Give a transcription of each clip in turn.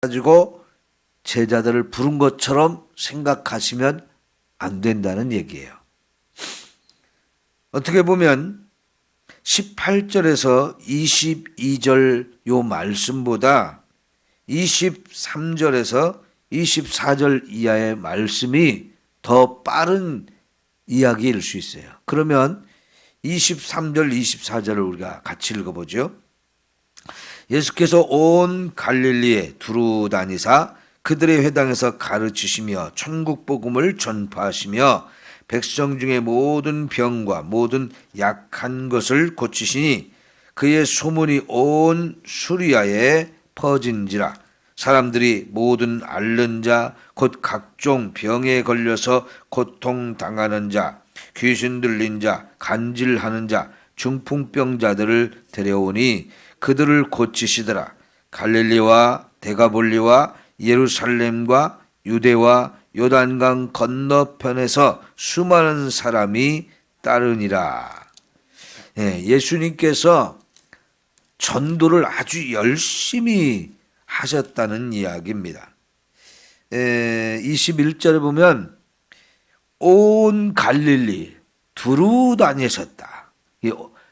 가지고 제자들을 부른 것처럼 생각하시면 안 된다는 얘기예요. 어떻게 보면 18절에서 22절 요 말씀보다 23절에서 24절 이하의 말씀이 더 빠른 이야기일 수 있어요. 그러면 23절, 24절을 우리가 같이 읽어보죠. 예수께서 온 갈릴리에 두루 다니사 그들의 회당에서 가르치시며 천국 복음을 전파하시며 백성 중에 모든 병과 모든 약한 것을 고치시니 그의 소문이 온 수리아에 퍼진지라. 사람들이 모든 앓는 자 곧 각종 병에 걸려서 고통당하는 자 귀신 들린 자 간질하는 자 중풍병자들을 데려오니 그들을 고치시더라. 갈릴리와 데가볼리와 예루살렘과 유대와 요단강 건너편에서 수많은 사람이 따르니라. 예수님께서 전도를 아주 열심히 하셨다는 이야기입니다. 21절에 보면 온 갈릴리 두루 다니셨다.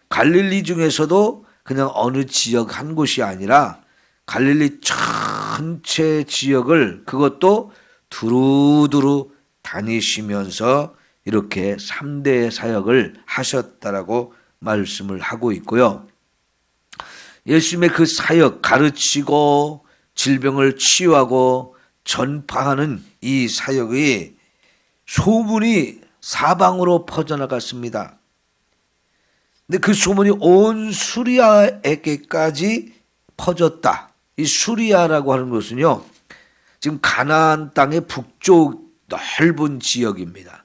갈릴리 중에서도 그냥 어느 지역 한 곳이 아니라 갈릴리 전체 지역을 그것도 두루두루 다니시면서 이렇게 3대 사역을 하셨다라고 말씀을 하고 있고요. 예수님의 그 사역, 가르치고 질병을 치유하고 전파하는 이 사역이 소문이 사방으로 퍼져나갔습니다. 근데 그 소문이 온 수리아에게까지 퍼졌다. 이 수리아라고 하는 것은요, 지금 가나안 땅의 북쪽 넓은 지역입니다.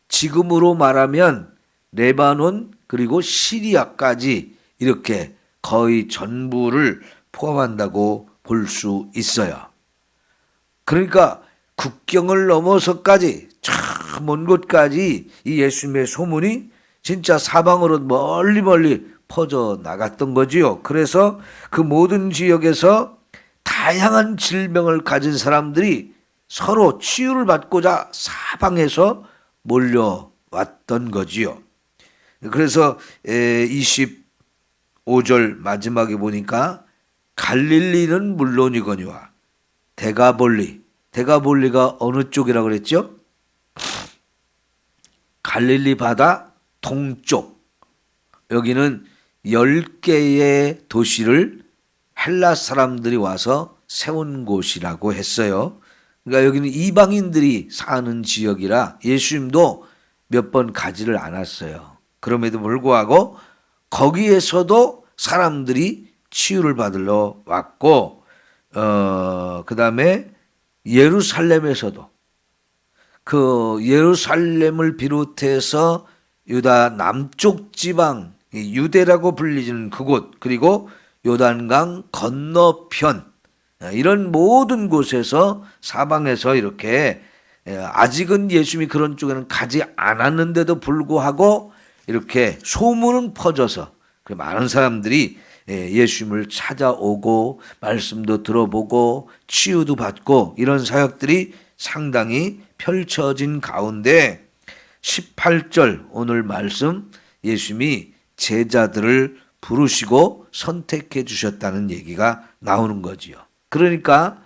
지금으로 말하면 레바논 그리고 시리아까지 이렇게 거의 전부를 포함한다고 볼 수 있어요. 그러니까 국경을 넘어서까지 저 먼 곳까지 이 예수님의 소문이 진짜 사방으로 멀리 퍼져 나갔던 거지요. 그래서 그 모든 지역에서 다양한 질병을 가진 사람들이 서로 치유를 받고자 사방에서 몰려왔던 거지요. 그래서 25절 마지막에 보니까 갈릴리는 물론이거니와 데가볼리가 어느 쪽이라고 그랬죠? 갈릴리 바다 동쪽. 여기는 10개의 도시를 헬라 사람들이 와서 세운 곳이라고 했어요. 그러니까 여기는 이방인들이 사는 지역이라 예수님도 몇 번 가지를 않았어요. 그럼에도 불구하고 거기에서도 사람들이 치유를 받으러 왔고, 그 다음에 예루살렘에서도 그 예루살렘을 비롯해서 유다 남쪽 지방 유대라고 불리는 그곳 그리고 요단강 건너편 이런 모든 곳에서 사방에서 이렇게 아직은 예수님이 그런 쪽에는 가지 않았는데도 불구하고 이렇게 소문은 퍼져서 많은 사람들이 예수님을 찾아오고 말씀도 들어보고 치유도 받고 이런 사역들이 상당히 펼쳐진 가운데 18절 오늘 말씀 예수님이 제자들을 부르시고 선택해 주셨다는 얘기가 나오는 거지요. 그러니까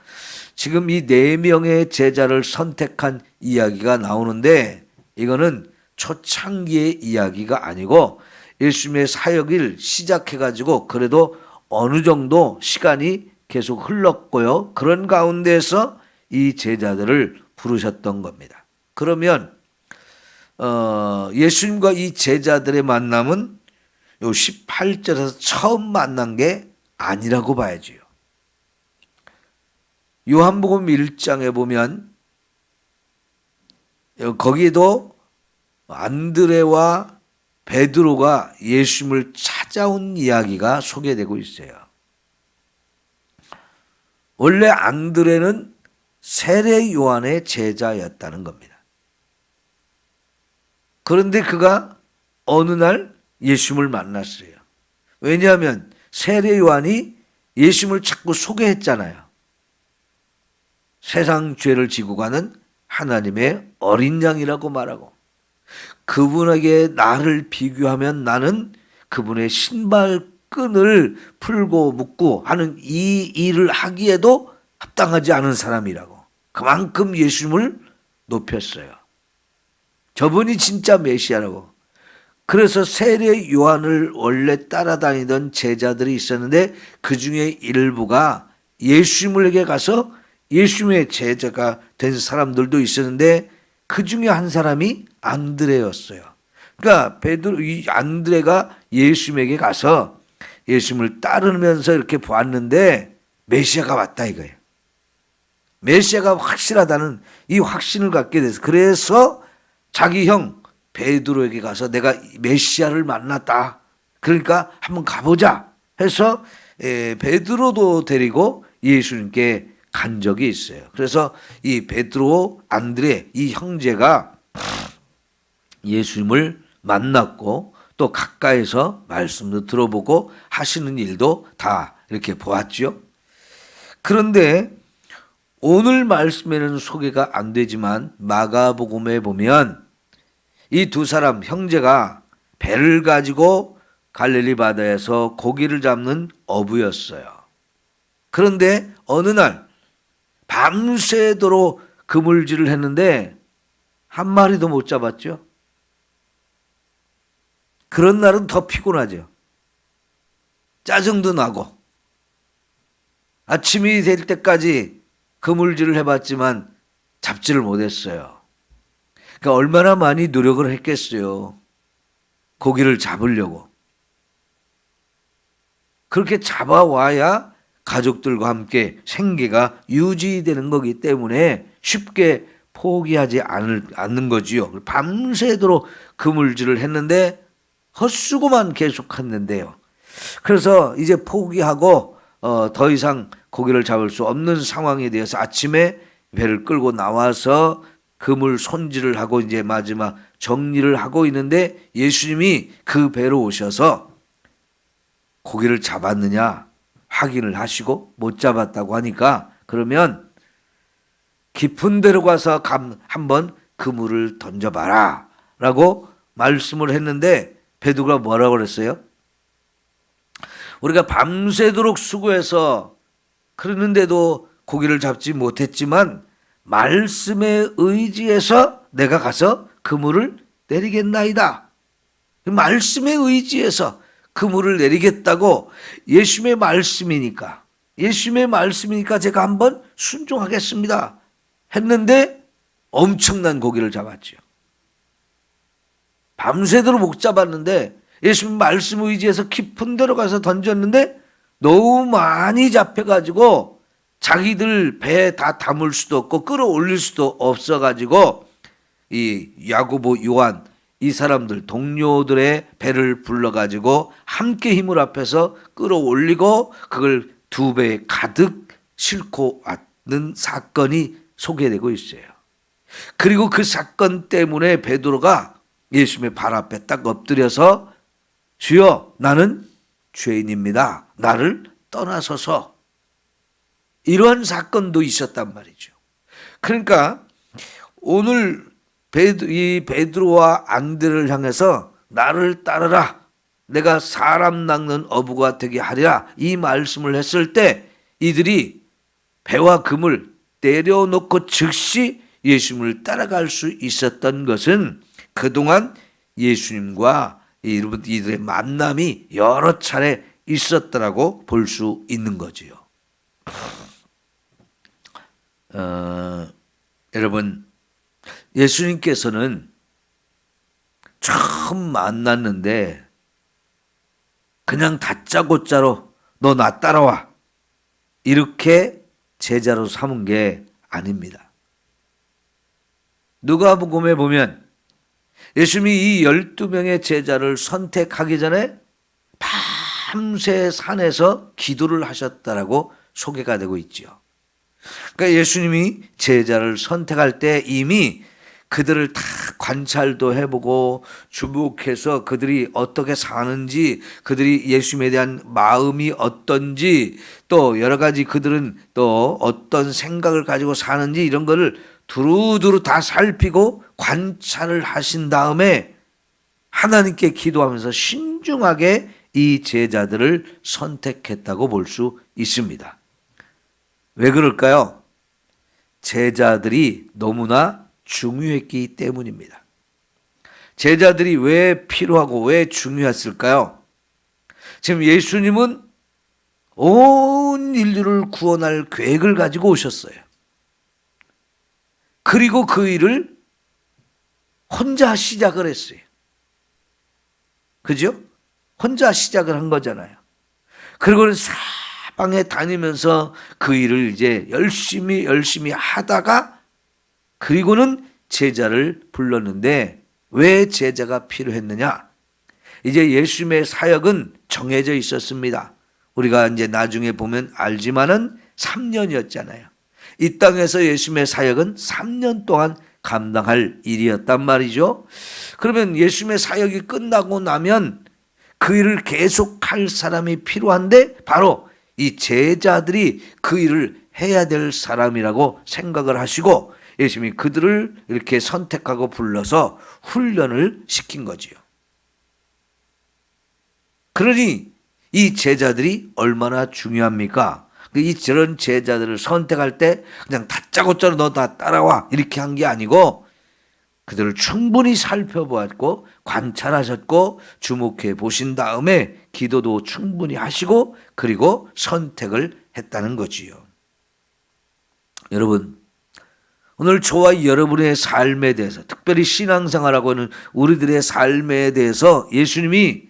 지금 이 4명의 제자를 선택한 이야기가 나오는데 이거는 초창기의 이야기가 아니고 예수님의 사역을 시작해가지고 그래도 어느 정도 시간이 계속 흘렀고요. 그런 가운데서 이 제자들을 부르셨던 겁니다. 그러면 예수님과 이 제자들의 만남은 요 18절에서 처음 만난 게 아니라고 봐야지요. 요한복음 1장에 보면 거기에도 안드레와 베드로가 예수님을 찾아온 이야기가 소개되고 있어요. 원래 안드레는 세례 요한의 제자였다는 겁니다. 그런데 그가 어느 날 예수님을 만났어요. 왜냐하면 세례 요한이 예수님을 자꾸 소개했잖아요. 세상 죄를 지고 가는 하나님의 어린 양이라고 말하고, 그분에게 나를 비교하면 나는 그분의 신발끈을 풀고 묶고 하는 이 일을 하기에도 합당하지 않은 사람이라고, 그만큼 예수님을 높였어요. 저분이 진짜 메시아라고. 그래서 세례 요한을 원래 따라다니던 제자들이 있었는데 그 중에 일부가 예수님에게 가서 예수님의 제자가 된 사람들도 있었는데 그 중에 한 사람이 안드레였어요. 그러니까 이 안드레가 예수님에게 가서 예수님을 따르면서 이렇게 보았는데 메시아가 왔다 이거예요. 메시아가 확실하다는 이 확신을 갖게 돼서, 그래서 자기 형 베드로에게 가서 내가 메시아를 만났다, 그러니까 한번 가보자 해서 베드로도 데리고 예수님께 간 적이 있어요. 그래서 이 베드로, 안드레 이 형제가 예수님을 만났고 또 가까이서 말씀도 들어보고 하시는 일도 다 이렇게 보았죠. 그런데 오늘 말씀에는 소개가 안 되지만 마가복음에 보면 이 두 사람 형제가 배를 가지고 갈릴리 바다에서 고기를 잡는 어부였어요. 그런데 어느 날 밤새도록 그물질을 했는데 한 마리도 못 잡았죠. 그런 날은 더 피곤하죠. 짜증도 나고 아침이 될 때까지 그물질을 해봤지만 잡지를 못했어요. 그러니까 얼마나 많이 노력을 했겠어요. 고기를 잡으려고. 그렇게 잡아와야 가족들과 함께 생계가 유지되는 거기 때문에 쉽게 포기하지 않는 거지요. 밤새도록 그물질을 했는데 헛수고만 계속했는데요. 그래서 이제 포기하고 더 이상 고기를 잡을 수 없는 상황에 대해서 아침에 배를 끌고 나와서 그물 손질을 하고 이제 마지막 정리를 하고 있는데 예수님이 그 배로 오셔서 고기를 잡았느냐 확인을 하시고 못 잡았다고 하니까, 그러면 깊은 데로 가서 한번 그물을 던져봐라 라고 말씀을 했는데 베드로가 뭐라고 그랬어요? 우리가 밤새도록 수고해서 그러는데도 고기를 잡지 못했지만 말씀에 의지해서 내가 가서 그물을 내리겠나이다. 말씀에 의지해서 그물을 내리겠다고, 예수님의 말씀이니까 제가 한번 순종하겠습니다 했는데 엄청난 고기를 잡았죠. 밤새도록 못 잡았는데 예수님 말씀 의지해서 깊은 데로 가서 던졌는데 너무 많이 잡혀가지고 자기들 배에 다 담을 수도 없고 끌어올릴 수도 없어가지고 이 야고보, 요한 이 사람들 동료들의 배를 불러가지고 함께 힘을 합해서 끌어올리고 그걸 두 배에 가득 싣고 왔는 사건이 소개되고 있어요. 그리고 그 사건 때문에 베드로가 예수님의 발 앞에 딱 엎드려서 주여 나는 죄인입니다, 나를 떠나소서, 이러한 사건도 있었단 말이죠. 그러니까 오늘 이 베드로와 안드레를 향해서 나를 따르라, 내가 사람 낚는 어부가 되게 하리라 이 말씀을 했을 때 이들이 배와 금을 내려놓고 즉시 예수님을 따라갈 수 있었던 것은 그동안 예수님과 이들의 만남이 여러 차례 있었더라고 볼 수 있는 거지요. 여러분, 예수님께서는 처음 만났는데 그냥 다짜고짜로 너 나 따라와 이렇게 제자로 삼은 게 아닙니다. 누가복음에 보면 예수님이 이 12명의 제자를 선택하기 전에 밤새 산에서 기도를 하셨다라고 소개가 되고 있죠. 그러니까 예수님이 제자를 선택할 때 이미 그들을 다 관찰도 해보고 주목해서 그들이 어떻게 사는지, 그들이 예수님에 대한 마음이 어떤지, 또 여러 가지 그들은 또 어떤 생각을 가지고 사는지 이런 거를 두루두루 다 살피고 관찰을 하신 다음에 하나님께 기도하면서 신중하게 이 제자들을 선택했다고 볼 수 있습니다. 왜 그럴까요? 제자들이 너무나 중요했기 때문입니다. 제자들이 왜 필요하고 왜 중요했을까요? 지금 예수님은 온 인류를 구원할 계획을 가지고 오셨어요. 그리고 그 일을 혼자 시작을 했어요. 그죠? 혼자 시작을 한 거잖아요. 그리고는 사방에 다니면서 그 일을 이제 열심히 하다가 그리고는 제자를 불렀는데 왜 제자가 필요했느냐? 이제 예수님의 사역은 정해져 있었습니다. 우리가 이제 나중에 보면 알지만은 3년이었잖아요. 이 땅에서 예수님의 사역은 3년 동안 감당할 일이었단 말이죠. 그러면 예수님의 사역이 끝나고 나면 그 일을 계속할 사람이 필요한데 바로 이 제자들이 그 일을 해야 될 사람이라고 생각을 하시고 예수님이 그들을 이렇게 선택하고 불러서 훈련을 시킨 거지요. 그러니 이 제자들이 얼마나 중요합니까? 저런 제자들을 선택할 때 그냥 다짜고짜로 너 다 따라와 이렇게 한 게 아니고 그들을 충분히 살펴보았고 관찰하셨고 주목해 보신 다음에 기도도 충분히 하시고 그리고 선택을 했다는 거지요. 여러분, 오늘 저와 여러분의 삶에 대해서 특별히 신앙생활하고 하는 우리들의 삶에 대해서 예수님이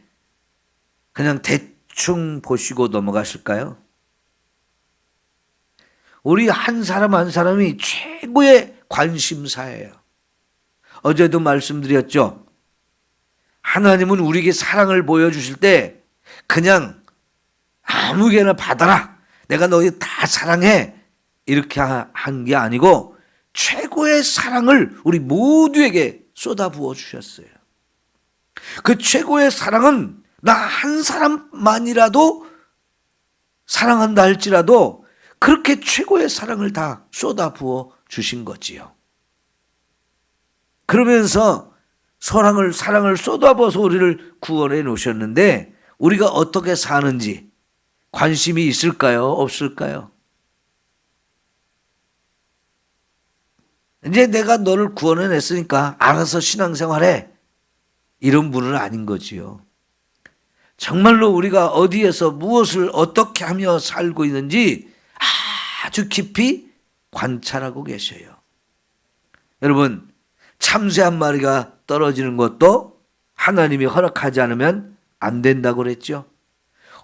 그냥 대충 보시고 넘어가실까요? 우리 한 사람 한 사람이 최고의 관심사예요. 어제도 말씀드렸죠. 하나님은 우리에게 사랑을 보여주실 때 그냥 아무개나 받아라. 내가 너희 다 사랑해. 이렇게 한 게 아니고 최고의 사랑을 우리 모두에게 쏟아부어 주셨어요. 그 최고의 사랑은 나 한 사람만이라도 사랑한다 할지라도 그렇게 최고의 사랑을 다 쏟아부어 주신 거지요. 그러면서 사랑을 쏟아부어서 우리를 구원해 놓으셨는데 우리가 어떻게 사는지 관심이 있을까요? 없을까요? 이제 내가 너를 구원해 냈으니까 알아서 신앙생활해. 이런 분은 아닌 거지요. 정말로 우리가 어디에서 무엇을 어떻게 하며 살고 있는지 아주 깊이 관찰하고 계셔요. 여러분, 참새 한 마리가 떨어지는 것도 하나님이 허락하지 않으면 안 된다고 그랬죠.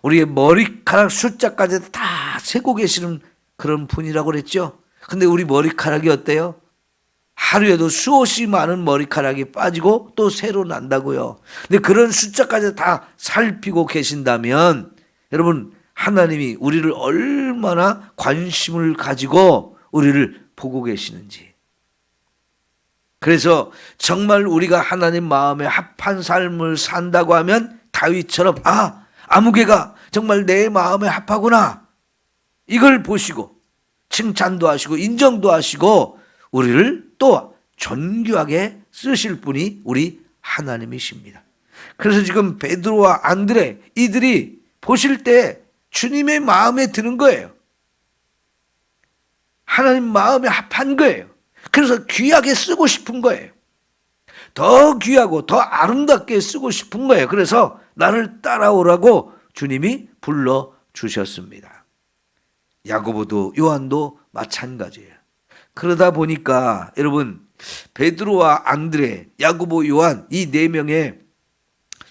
우리의 머리카락 숫자까지 다 세고 계시는 그런 분이라고 그랬죠. 근데 우리 머리카락이 어때요? 하루에도 수없이 많은 머리카락이 빠지고 또 새로 난다고요. 근데 그런 숫자까지 다 살피고 계신다면 여러분, 하나님이 우리를 얼마나 관심을 가지고 우리를 보고 계시는지. 그래서 정말 우리가 하나님 마음에 합한 삶을 산다고 하면 다윗처럼 아무개가 정말 내 마음에 합하구나. 이걸 보시고 칭찬도 하시고 인정도 하시고 우리를 또 존귀하게 쓰실 분이 우리 하나님이십니다. 그래서 지금 베드로와 안드레 이들이 보실 때 주님의 마음에 드는 거예요. 하나님 마음에 합한 거예요. 그래서 귀하게 쓰고 싶은 거예요. 더 귀하고 더 아름답게 쓰고 싶은 거예요. 그래서 나를 따라오라고 주님이 불러주셨습니다. 야고보도 요한도 마찬가지예요. 그러다 보니까 여러분, 베드로와 안드레, 야고보, 요한 이 네 명의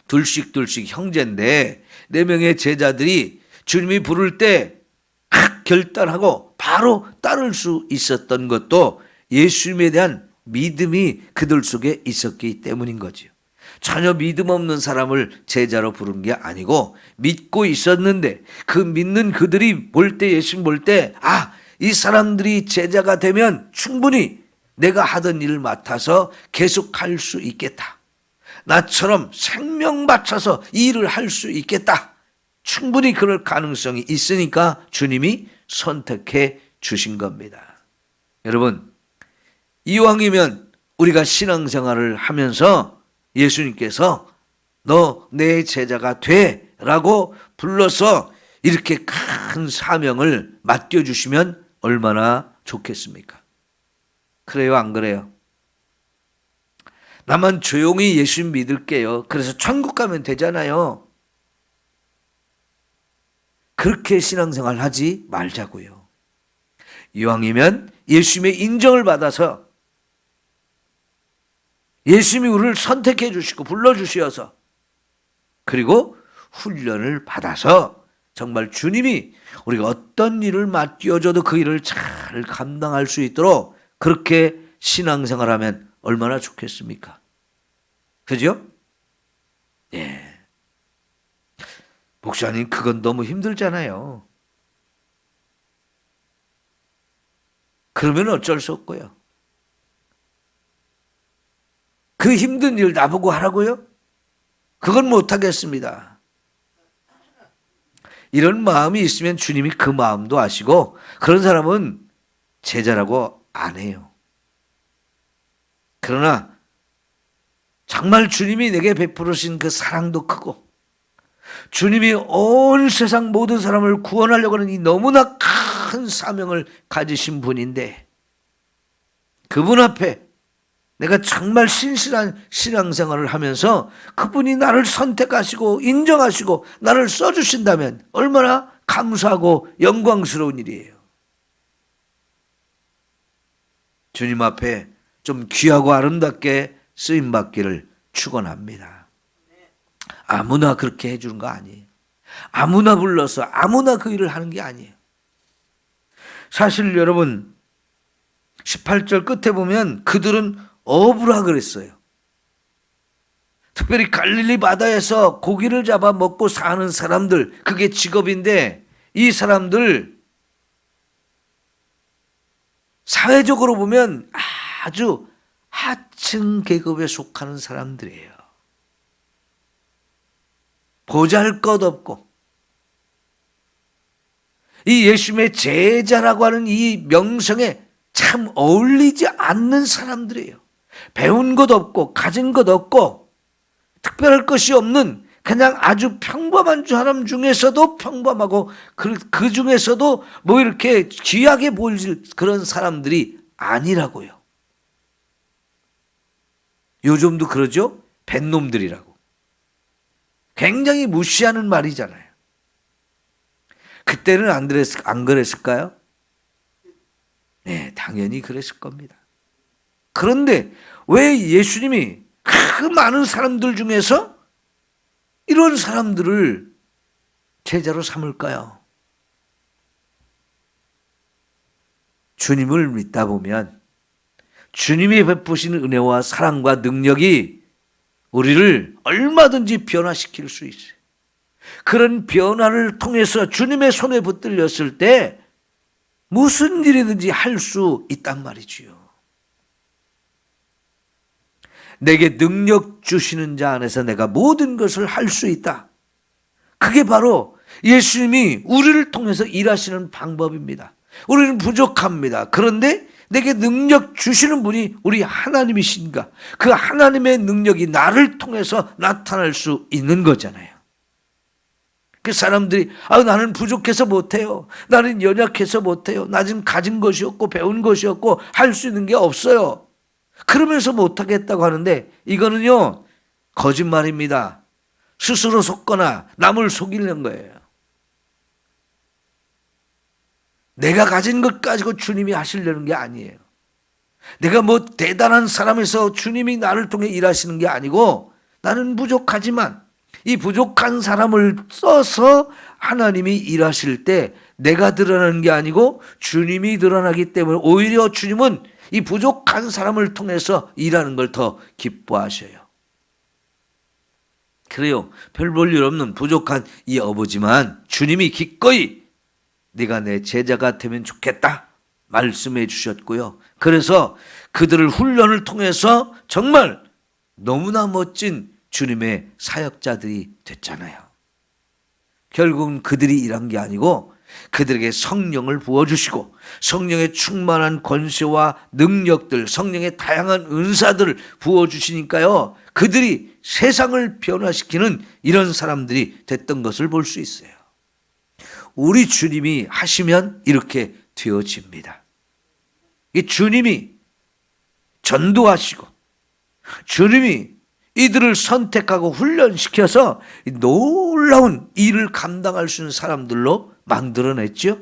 둘씩 형제인데 네 명의 제자들이 주님이 부를 때 결단하고 바로 따를 수 있었던 것도 예수님에 대한 믿음이 그들 속에 있었기 때문인 거죠. 전혀 믿음 없는 사람을 제자로 부른 게 아니고 믿고 있었는데 그 믿는 그들이 볼 때 예수님 볼 때 이 사람들이 제자가 되면 충분히 내가 하던 일을 맡아서 계속 할 수 있겠다. 나처럼 생명 바쳐서 이 일을 할 수 있겠다. 충분히 그럴 가능성이 있으니까 주님이 선택해 주신 겁니다. 여러분, 이왕이면 우리가 신앙생활을 하면서 예수님께서 너 내 제자가 돼 라고 불러서 이렇게 큰 사명을 맡겨주시면 얼마나 좋겠습니까? 그래요, 안 그래요? 나만 조용히 예수 믿을게요. 그래서 천국 가면 되잖아요. 그렇게 신앙생활 하지 말자고요. 이왕이면 예수님의 인정을 받아서 예수님이 우리를 선택해 주시고 불러주셔서 그리고 훈련을 받아서 정말 주님이 우리가 어떤 일을 맡겨줘도 그 일을 잘 감당할 수 있도록 그렇게 신앙생활하면 얼마나 좋겠습니까? 그죠? 예. 목사님, 그건 너무 힘들잖아요. 그러면 어쩔 수 없고요. 그 힘든 일 나보고 하라고요? 그건 못하겠습니다. 이런 마음이 있으면 주님이 그 마음도 아시고 그런 사람은 제자라고 안 해요. 그러나 정말 주님이 내게 베푸신 그 사랑도 크고 주님이 온 세상 모든 사람을 구원하려고 하는 이 너무나 큰 사명을 가지신 분인데 그분 앞에 내가 정말 신실한 신앙생활을 하면서 그분이 나를 선택하시고 인정하시고 나를 써주신다면 얼마나 감사하고 영광스러운 일이에요. 주님 앞에 좀 귀하고 아름답게 쓰임받기를 축원합니다. 아무나 그렇게 해주는 거 아니에요. 아무나 불러서 아무나 그 일을 하는 게 아니에요. 사실 여러분 18절 끝에 보면 그들은 어부라 그랬어요. 특별히 갈릴리 바다에서 고기를 잡아 먹고 사는 사람들, 그게 직업인데 이 사람들 사회적으로 보면 아주 하층 계급에 속하는 사람들이에요. 보잘것없고 이 예수님의 제자라고 하는 이 명성에 참 어울리지 않는 사람들이에요. 배운 것 없고 가진 것 없고 특별할 것이 없는 그냥 아주 평범한 사람 중에서도 평범하고 그 중에서도 뭐 이렇게 귀하게 보일 그런 사람들이 아니라고요. 요즘도 그러죠? 뱃놈들이라고. 굉장히 무시하는 말이잖아요. 그때는 안 그랬을까요? 네, 당연히 그랬을 겁니다. 그런데 왜 예수님이 그 많은 사람들 중에서 이런 사람들을 제자로 삼을까요? 주님을 믿다 보면 주님이 베푸시는 은혜와 사랑과 능력이 우리를 얼마든지 변화시킬 수 있어요. 그런 변화를 통해서 주님의 손에 붙들렸을 때 무슨 일이든지 할 수 있단 말이지요. 내게 능력 주시는 자 안에서 내가 모든 것을 할 수 있다. 그게 바로 예수님이 우리를 통해서 일하시는 방법입니다. 우리는 부족합니다. 그런데 내게 능력 주시는 분이 우리 하나님이신가? 그 하나님의 능력이 나를 통해서 나타날 수 있는 거잖아요. 그 사람들이 나는 부족해서 못해요. 나는 연약해서 못해요. 나 지금 가진 것이 없고 배운 것이 없고 할 수 있는 게 없어요. 그러면서 못하겠다고 하는데 이거는요 거짓말입니다. 스스로 속거나 남을 속이는 거예요. 내가 가진 것 가지고 주님이 하시려는 게 아니에요. 내가 뭐 대단한 사람에서 주님이 나를 통해 일하시는 게 아니고 나는 부족하지만 이 부족한 사람을 써서 하나님이 일하실 때 내가 드러나는 게 아니고 주님이 드러나기 때문에 오히려 주님은 이 부족한 사람을 통해서 일하는 걸 더 기뻐하셔요. 그래요. 별 볼 일 없는 부족한 이 어부지만 주님이 기꺼이 네가 내 제자가 되면 좋겠다 말씀해 주셨고요. 그래서 그들을 훈련을 통해서 정말 너무나 멋진 주님의 사역자들이 됐잖아요. 결국은 그들이 일한 게 아니고 그들에게 성령을 부어주시고 성령의 충만한 권세와 능력들, 성령의 다양한 은사들을 부어주시니까요. 그들이 세상을 변화시키는 이런 사람들이 됐던 것을 볼 수 있어요. 우리 주님이 하시면 이렇게 되어집니다. 이 주님이 전도하시고 주님이 이들을 선택하고 훈련시켜서 놀라운 일을 감당할 수 있는 사람들로 만들어냈죠.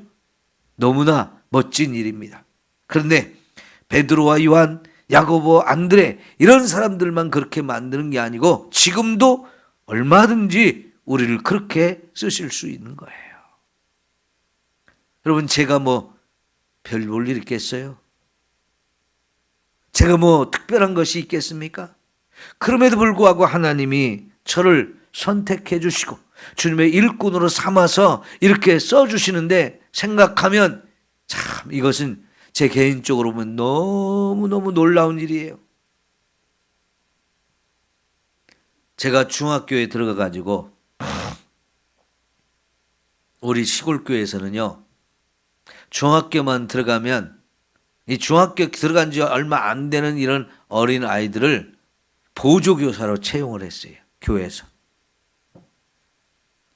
너무나 멋진 일입니다. 그런데 베드로와 요한, 야고보, 안드레 이런 사람들만 그렇게 만드는 게 아니고 지금도 얼마든지 우리를 그렇게 쓰실 수 있는 거예요. 여러분, 제가 별 볼 일 있겠어요? 제가 특별한 것이 있겠습니까? 그럼에도 불구하고 하나님이 저를 선택해 주시고 주님의 일꾼으로 삼아서 이렇게 써주시는데 생각하면 참 이것은 제 개인적으로 보면 너무너무 놀라운 일이에요. 제가 중학교에 들어가 가지고 우리 시골교회에서는요, 중학교만 들어가면 이 중학교 들어간 지 얼마 안 되는 이런 어린 아이들을 보조교사로 채용을 했어요. 교회에서.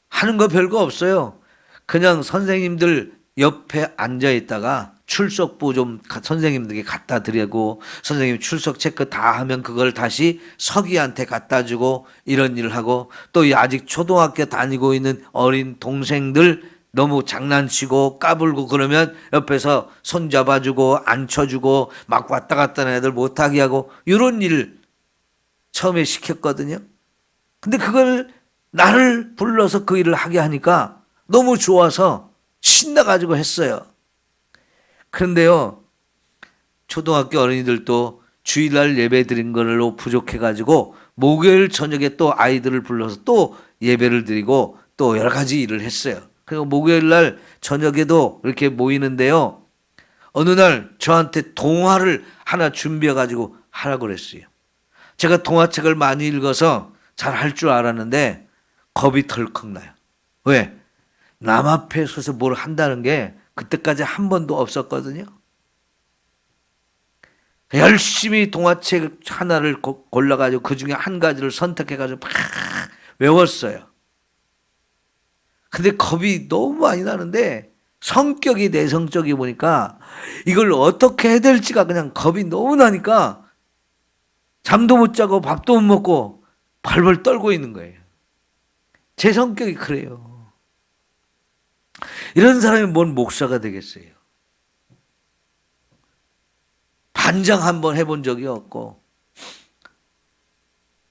하는 거 별거 없어요. 그냥 선생님들 옆에 앉아 있다가 출석부 좀 선생님들에게 갖다 드리고 선생님 출석 체크 다 하면 그걸 다시 서기한테 갖다 주고 이런 일을 하고 또 아직 초등학교 다니고 있는 어린 동생들 너무 장난치고 까불고 그러면 옆에서 손잡아주고 앉혀주고 막 왔다 갔다 하는 애들 못하게 하고 이런 일 처음에 시켰거든요. 근데 그걸 나를 불러서 그 일을 하게 하니까 너무 좋아서 신나가지고 했어요. 그런데요, 초등학교 어린이들도 주일날 예배 드린 걸로 부족해가지고 목요일 저녁에 또 아이들을 불러서 또 예배를 드리고 또 여러 가지 일을 했어요. 그리고 목요일날 저녁에도 이렇게 모이는데요, 어느 날 저한테 동화를 하나 준비해가지고 하라고 그랬어요. 제가 동화책을 많이 읽어서 잘 할 줄 알았는데 겁이 덜컥 나요. 왜? 남 앞에 서서 뭘 한다는 게 그때까지 한 번도 없었거든요. 열심히 동화책 하나를 골라가지고 그 중에 한 가지를 선택해가지고 막 외웠어요. 근데 겁이 너무 많이 나는데 성격이 내성적이 보니까 이걸 어떻게 해야 될지가 그냥 겁이 너무 나니까 잠도 못 자고 밥도 못 먹고 벌벌 떨고 있는 거예요. 제 성격이 그래요. 이런 사람이 뭔 목사가 되겠어요. 반장 한번 해본 적이 없고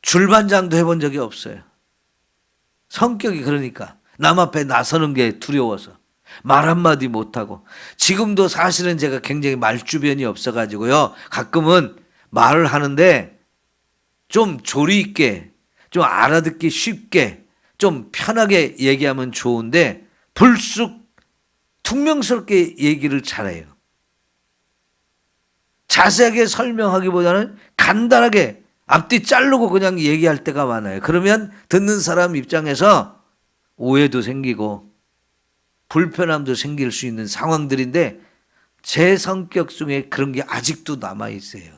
줄반장도 해본 적이 없어요. 성격이 그러니까 남 앞에 나서는 게 두려워서 말 한마디 못하고 지금도 사실은 제가 굉장히 말주변이 없어가지고요. 가끔은 말을 하는데 좀 조리 있게 좀 알아듣기 쉽게 좀 편하게 얘기하면 좋은데 불쑥 퉁명스럽게 얘기를 잘해요. 자세하게 설명하기보다는 간단하게 앞뒤 자르고 그냥 얘기할 때가 많아요. 그러면 듣는 사람 입장에서 오해도 생기고 불편함도 생길 수 있는 상황들인데 제 성격 중에 그런 게 아직도 남아 있어요.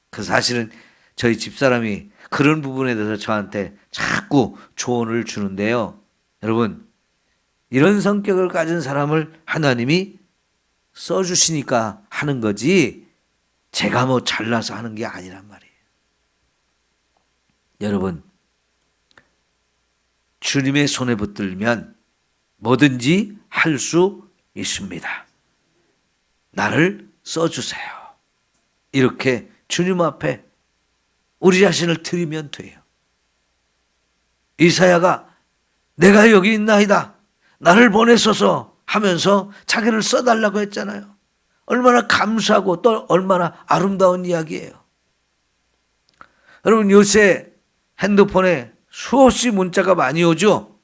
그 사실은 저희 집사람이 그런 부분에 대해서 저한테 자꾸 조언을 주는데요. 여러분, 이런 성격을 가진 사람을 하나님이 써주시니까 하는 거지 제가 잘나서 하는 게 아니란 말이에요. 여러분, 주님의 손에 붙들면 뭐든지 할 수 있습니다. 나를 써주세요. 이렇게 주님 앞에 우리 자신을 드리면 돼요. 이사야가 내가 여기 있나이다. 나를 보내소서 하면서 자기를 써달라고 했잖아요. 얼마나 감사하고 또 얼마나 아름다운 이야기예요. 여러분, 요새 핸드폰에 수없이 문자가 많이 오죠.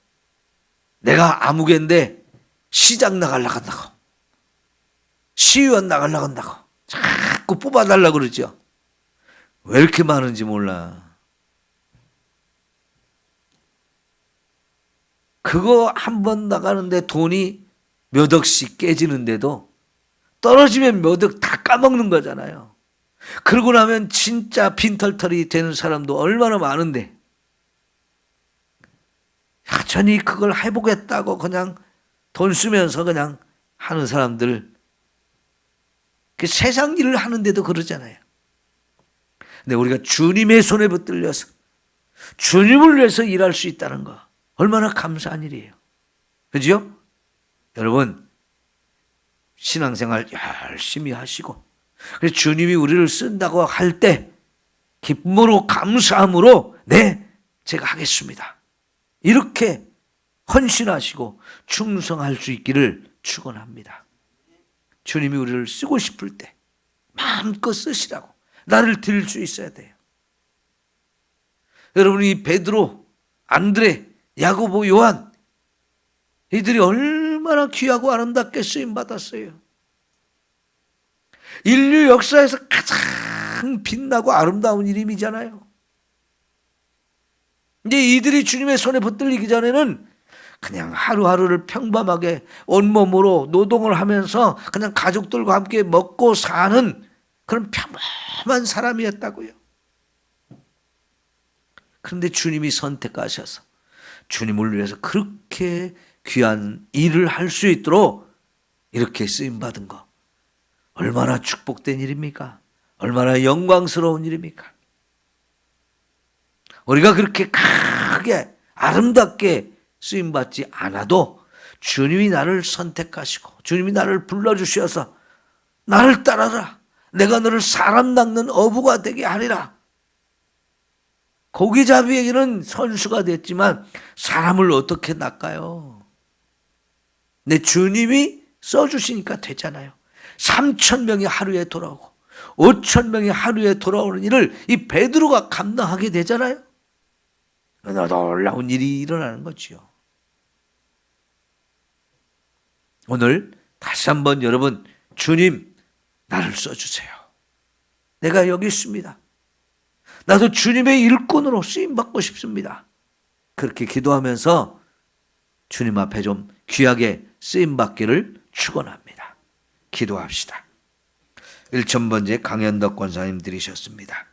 내가 아무개인데 시장 나가려고 한다고. 시의원 나가려고 한다고 자꾸 뽑아달라고 그러죠. 왜 이렇게 많은지 몰라. 그거 한 번 나가는데 돈이 몇 억씩 깨지는데도 떨어지면 몇 억 다 까먹는 거잖아요. 그러고 나면 진짜 빈털털이 되는 사람도 얼마나 많은데 여전히 그걸 해보겠다고 그냥 돈 쓰면서 그냥 하는 사람들, 그 세상 일을 하는데도 그러잖아요. 근데 우리가 주님의 손에 붙들려서 주님을 위해서 일할 수 있다는 거 얼마나 감사한 일이에요. 그죠? 여러분, 신앙생활 열심히 하시고, 그래서 주님이 우리를 쓴다고 할 때 기쁨으로 감사함으로 네, 제가 하겠습니다. 이렇게 헌신하시고 충성할 수 있기를 축원합니다. 주님이 우리를 쓰고 싶을 때 마음껏 쓰시라고, 나를 드릴 수 있어야 돼요. 여러분이 베드로, 안드레, 야고보, 요한, 이들이 얼마나 귀하고 아름답게 쓰임받았어요. 인류 역사에서 가장 빛나고 아름다운 이름이잖아요. 이제 이들이 주님의 손에 붙들리기 전에는 그냥 하루하루를 평범하게 온몸으로 노동을 하면서 그냥 가족들과 함께 먹고 사는 그런 평범한 사람이었다고요. 그런데 주님이 선택하셔서 주님을 위해서 그렇게 귀한 일을 할 수 있도록 이렇게 쓰임받은 거 얼마나 축복된 일입니까? 얼마나 영광스러운 일입니까? 우리가 그렇게 크게 아름답게 쓰임받지 않아도 주님이 나를 선택하시고 주님이 나를 불러주셔서 나를 따라라, 내가 너를 사람 낚는 어부가 되게 하리라. 고기잡이에게는 선수가 됐지만 사람을 어떻게 낚아요? 내 주님이 써주시니까 되잖아요. 3,000명이 하루에 돌아오고 5,000명이 하루에 돌아오는 일을 이 베드로가 감당하게 되잖아요. 놀라운 일이 일어나는 거지요. 오늘 다시 한번 여러분, 주님 나를 써주세요. 내가 여기 있습니다. 나도 주님의 일꾼으로 쓰임받고 싶습니다. 그렇게 기도하면서 주님 앞에 좀 귀하게 쓰임받기를 축원합니다. 기도합시다. 1,000번째 강현덕 권사님 들으셨습니다.